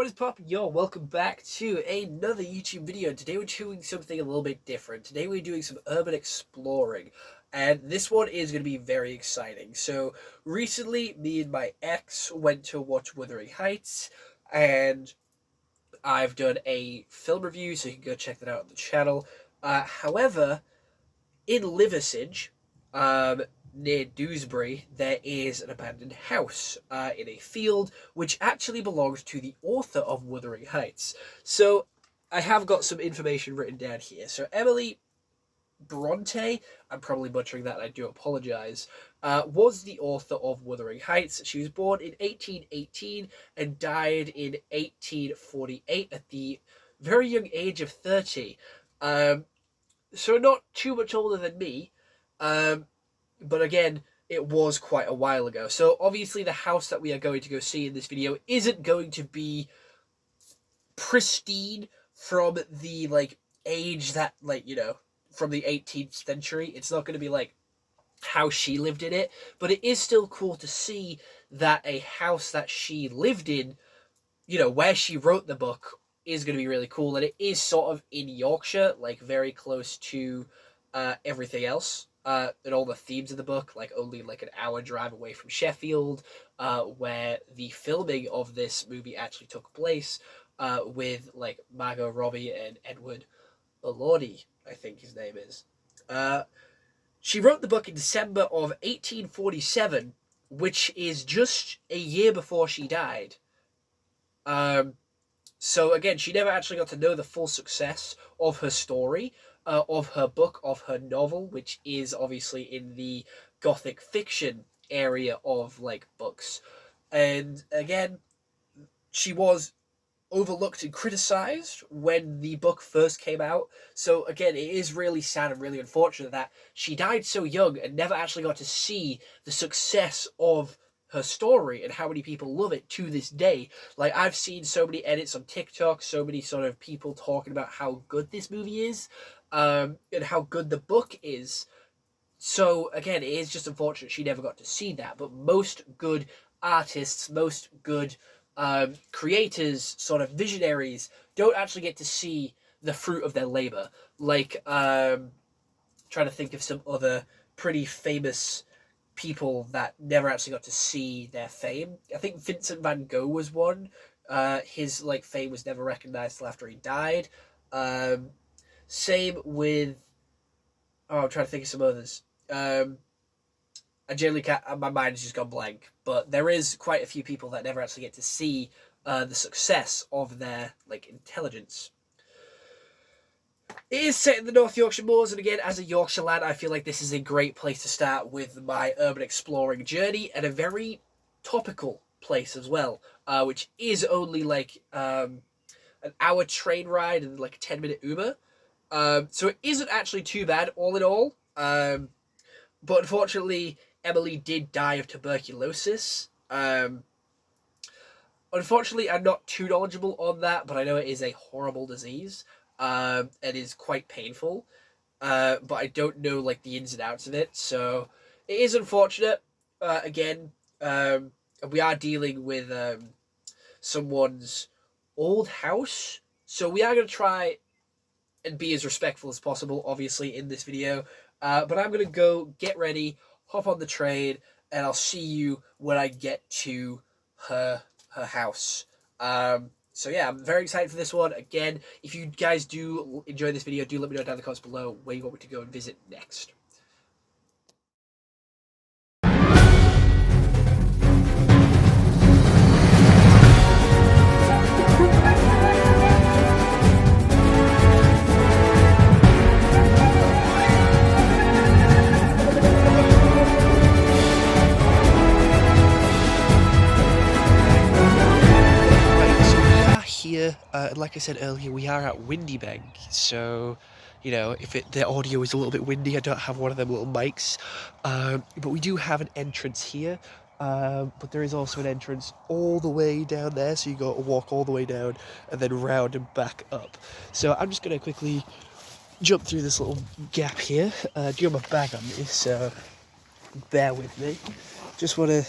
What is poppin', yo? Welcome back to another YouTube video. Today we're doing something a little bit different. Today we're doing some urban exploring, and this one is going to be very exciting. So recently, me and my ex went to watch Wuthering Heights, and I've done a film review, so you can go check that out on the channel. However, in Liversidge, near Dewsbury, there is an abandoned house in a field which actually belongs to the author of Wuthering Heights. So I have got some information written down here. So Emily Brontë, I'm probably butchering that, I do apologize, was the author of Wuthering Heights. She was born in 1818 and died in 1848 at the very young age of 30. So not too much older than me, but again, it was quite a while ago. So obviously the house that we are going to go see in this video isn't going to be pristine from the, age that, from the 18th century. It's not going to be, how she lived in it, but it is still cool to see that a house that she lived in, where she wrote the book, is going to be really cool, and it is sort of in Yorkshire, very close to everything else, and all the themes of the book, only an hour drive away from Sheffield, where the filming of this movie actually took place, with Margot Robbie and Edward Elordi, I think his name is. She wrote the book in December of 1847, which is just a year before she died. So again, she never actually got to know the full success of her story, of her book, of her novel, which is obviously in the gothic fiction area of books. And again, she was overlooked and criticized when the book first came out. So again, it is really sad and really unfortunate that she died so young and never actually got to see the success of her story and how many people love it to this day. I've seen so many edits on TikTok, so many sort of people talking about how good this movie is, and how good the book is. So again, it is just unfortunate she never got to see that, but most good artists, most good creators, sort of visionaries, don't actually get to see the fruit of their labor. Trying to think of some other pretty famous people that never actually got to see their fame. I think Vincent van Gogh was one. His fame was never recognized till after he died. Same with, I'm trying to think of some others. I generally can't, my mind has just gone blank, but there is quite a few people that never actually get to see the success of their intelligence. It is set in the North Yorkshire Moors, and again, as a Yorkshire lad, I feel like this is a great place to start with my urban exploring journey, and a very topical place as well, which is only an hour train ride and a 10-minute Uber. So it isn't actually too bad all in all, but unfortunately, Emily did die of tuberculosis. Unfortunately, I'm not too knowledgeable on that, but I know it is a horrible disease. And is quite painful, but I don't know the ins and outs of it, so it is unfortunate. Again, we are dealing with someone's old house, so we are going to try and be as respectful as possible, obviously, in this video, but I'm going to go get ready, hop on the train, and I'll see you when I get to her house. So yeah, I'm very excited for this one. Again, if you guys do enjoy this video, do let me know down in the comments below where you want me to go and visit next. Here, like I said earlier, we are at Windybank, so if the audio is a little bit windy, I don't have one of them little mics, but we do have an entrance here, but there is also an entrance all the way down there, so you got to walk all the way down and then round and back up. So I'm just going to quickly jump through this little gap here. Do have my bag on me, so bear with me. Just want to,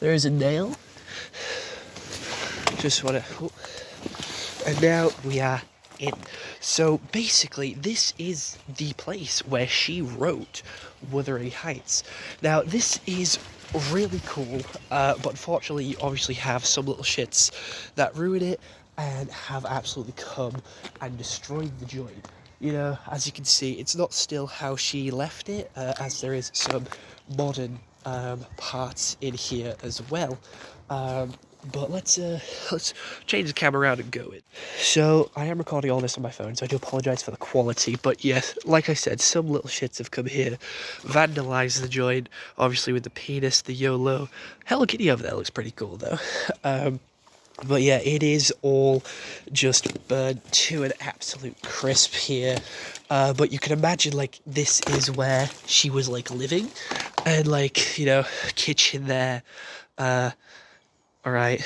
there is a nail. just want to... And now we are in. So basically, this is the place where she wrote Wuthering Heights. Now, this is really cool, but unfortunately, you obviously have some little shits that ruin it and have absolutely come and destroyed the joint. You know, as you can see, it's not still how she left it, as there is some modern parts in here as well. But let's change the camera around and go in. So I am recording all this on my phone, so I do apologise for the quality. But yes, like I said, some little shits have come here, vandalised the joint, obviously with the penis, the YOLO. Hello Kitty over there looks pretty cool though. But yeah, it is all just burnt to an absolute crisp here. But you can imagine, like, this is where she was, like, living. And, like, you know, kitchen there. Alright.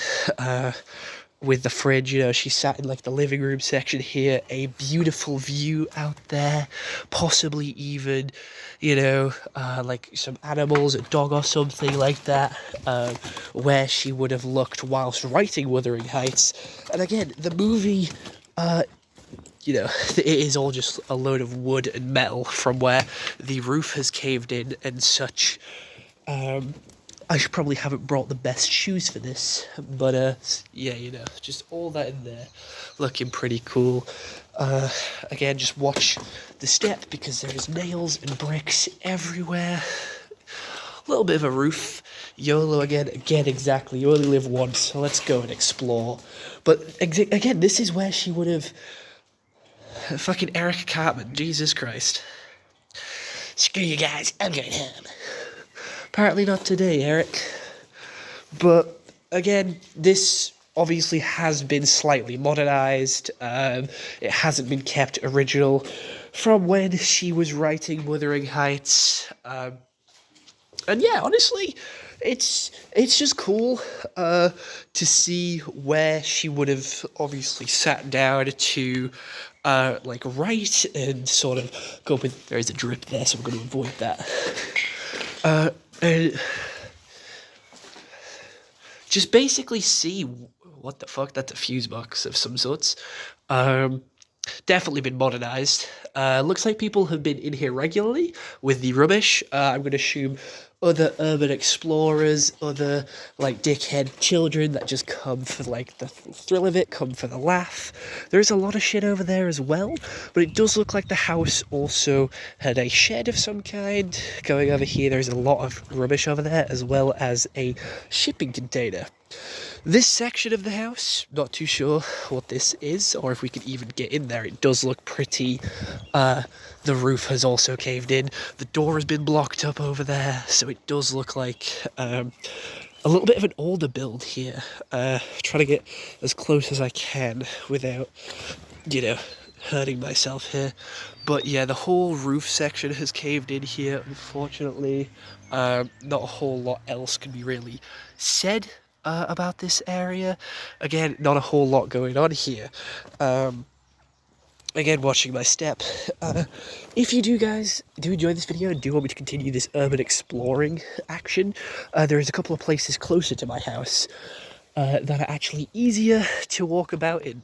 With the fridge, you know, she sat in, like, the living room section here. A beautiful view out there. Possibly even, you know, like some animals, a dog or something like that, where she would have looked whilst writing Wuthering Heights. And again, the movie, you know, it is all just a load of wood and metal from where the roof has caved in and such. I should probably haven't brought the best shoes for this, but yeah, you know, just all that in there, looking pretty cool. Again, just watch the step because there's nails and bricks everywhere. A little bit of a roof. YOLO again, exactly. You only live once, so let's go and explore. But again, this is where she would have... Fucking Eric Cartman, Jesus Christ. Screw you guys, I'm going home. Apparently not today, Eric. But again, this obviously has been slightly modernised. It hasn't been kept original from when she was writing Wuthering Heights. And yeah, honestly, it's just cool to see where she would have obviously sat down to like write and sort of go with... There is a drip there, so I'm going to avoid that. And just basically see... What the fuck? That's a fuse box of some sorts. Definitely been modernised. Looks like people have been in here regularly with the rubbish. I'm going to assume other urban explorers, other, like, dickhead children that just come for, like, the thrill of it, come for the laugh. There's a lot of shit over there as well, but it does look like the house also had a shed of some kind. Going over here, there's a lot of rubbish over there, as well as a shipping container. This section of the house, not too sure what this is, or if we can even get in there. It does look pretty. The roof has also caved in. The door has been blocked up over there, so it does look like a little bit of an older build here. Trying to get as close as I can without, you know, hurting myself here. But yeah, the whole roof section has caved in here, unfortunately. Not a whole lot else can be really said about this area. Again, not a whole lot going on here. Again, watching my step. If you guys do enjoy this video and do want me to continue this urban exploring action, there is a couple of places closer to my house that are actually easier to walk about in.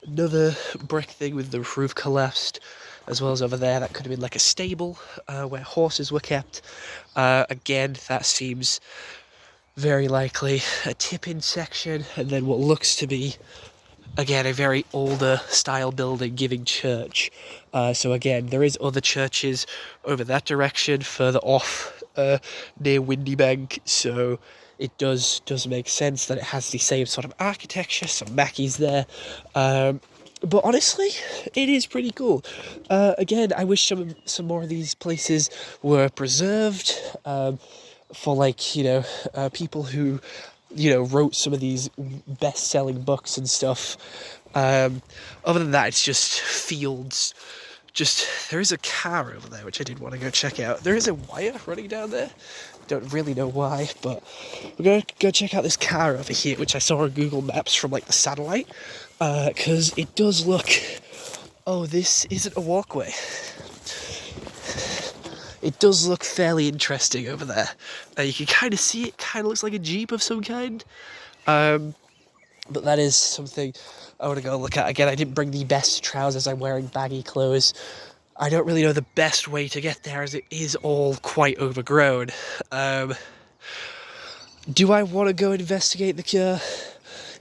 Another brick thing with the roof collapsed, as well as over there that could have been like a stable where horses were kept. Again, that seems very likely a tip-in section, and then what looks to be, again, a very older style building giving church. So again, there is other churches over that direction, further off near Windy Bank, so it does make sense that it has the same sort of architecture, some Mackies there. But honestly, it is pretty cool. Again, I wish some more of these places were preserved, for, like, you know, people who, you know, wrote some of these best-selling books and stuff. Other than that, it's just fields. Just, there is a car over there, which I did want to go check out. There is a wire running down there. Don't really know why, but we're going to go check out this car over here, which I saw on Google Maps from, like, the satellite. Because it does look... Oh, this isn't a walkway. It does look fairly interesting over there. You can kind of see it. Kind of looks like a Jeep of some kind. But that is something I want to go look at. Again, I didn't bring the best trousers. I'm wearing baggy clothes. I don't really know the best way to get there, as it is all quite overgrown. Um, do I want to go investigate the cure?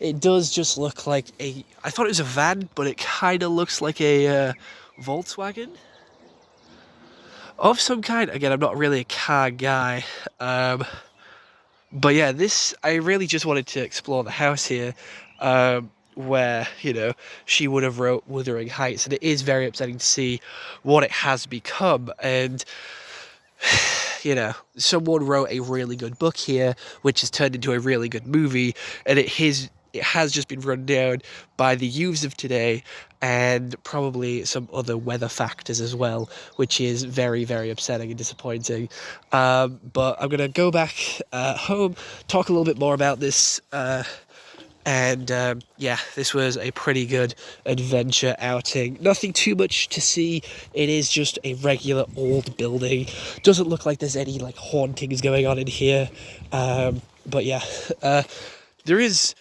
It does just look like a... I thought it was a van, but it kind of looks like a Volkswagen of some kind. Again, I'm not really a car guy. But yeah, this... I really just wanted to explore the house here. Where, you know, she would have wrote Wuthering Heights, and it is very upsetting to see what it has become. And you know, someone wrote a really good book here, which has turned into a really good movie, and it has just been run down by the youths of today, and probably some other weather factors as well, which is very, very upsetting and disappointing. But I'm gonna go back home, talk a little bit more about this. And yeah, this was a pretty good adventure outing. Nothing too much to see. It is just a regular old building. Doesn't look like there's any like hauntings going on in here. But yeah, there is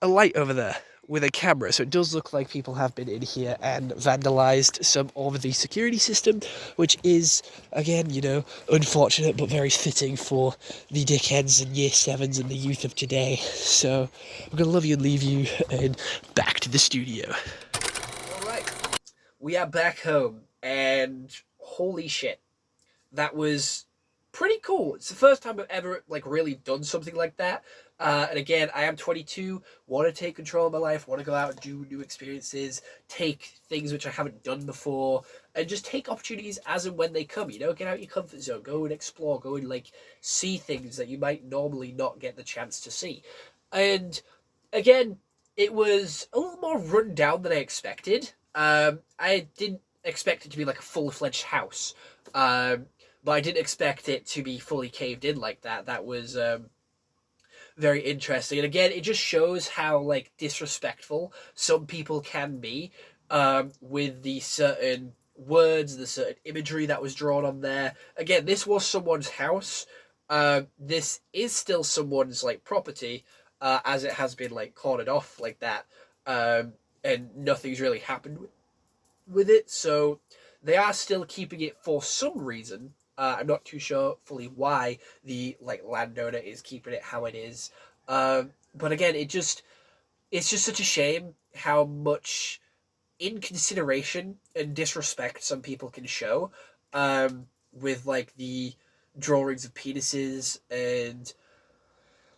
a light over there with a camera, so it does look like people have been in here and vandalized some of the security system, which is, again, you know, unfortunate but very fitting for the dickheads and year sevens and the youth of today. So I'm gonna love you and leave you, and back to the studio. All right, we are back home, and holy shit, that was pretty cool. It's the first time I've ever like really done something like that. And again, I am 22, want to take control of my life, want to go out and do new experiences, take things which I haven't done before, and just take opportunities as and when they come. You know, get out your comfort zone, go and explore, go and like see things that you might normally not get the chance to see. And again, it was a little more run down than I expected. I didn't expect it to be like a full fledged house. But I didn't expect it to be fully caved in like that. That was very interesting. And again, it just shows how like disrespectful some people can be with the certain words, the certain imagery that was drawn on there. Again, this was someone's house. This is still someone's like property, as it has been like cordoned off like that, and nothing's really happened with it. So they are still keeping it for some reason. I'm not too sure fully why the like landowner is keeping it how it is. But again, it's just such a shame how much inconsideration and disrespect some people can show with like the drawings of penises and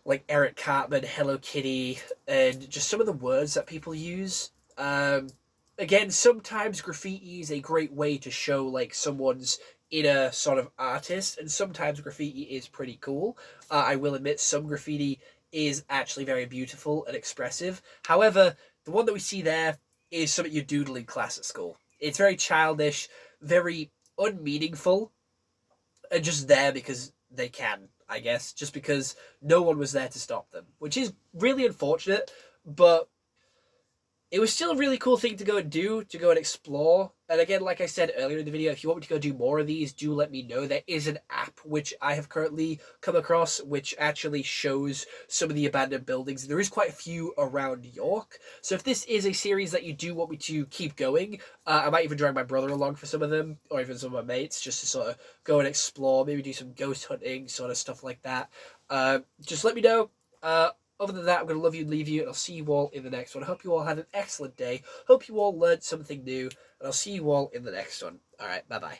like Eric Cartman, Hello Kitty, and just some of the words that people use. Again, sometimes graffiti is a great way to show like someone's inner sort of artist, and sometimes graffiti is pretty cool. I will admit some graffiti is actually very beautiful and expressive. However, the one that we see there is something you doodle in class at school. It's very childish, very unmeaningful, and just there because they can, I guess, just because no one was there to stop them, which is really unfortunate, but it was still a really cool thing to go and do, to go and explore. And again, like I said earlier in the video, if you want me to go do more of these, do let me know. There is an app which I have currently come across, which actually shows some of the abandoned buildings. There is quite a few around York. So if this is a series that you do want me to keep going, I might even drag my brother along for some of them, or even some of my mates, just to sort of go and explore, maybe do some ghost hunting, sort of stuff like that. Just let me know. Other than that, I'm going to love you and leave you, and I'll see you all in the next one. I hope you all had an excellent day. Hope you all learned something new, and I'll see you all in the next one. All right, bye-bye.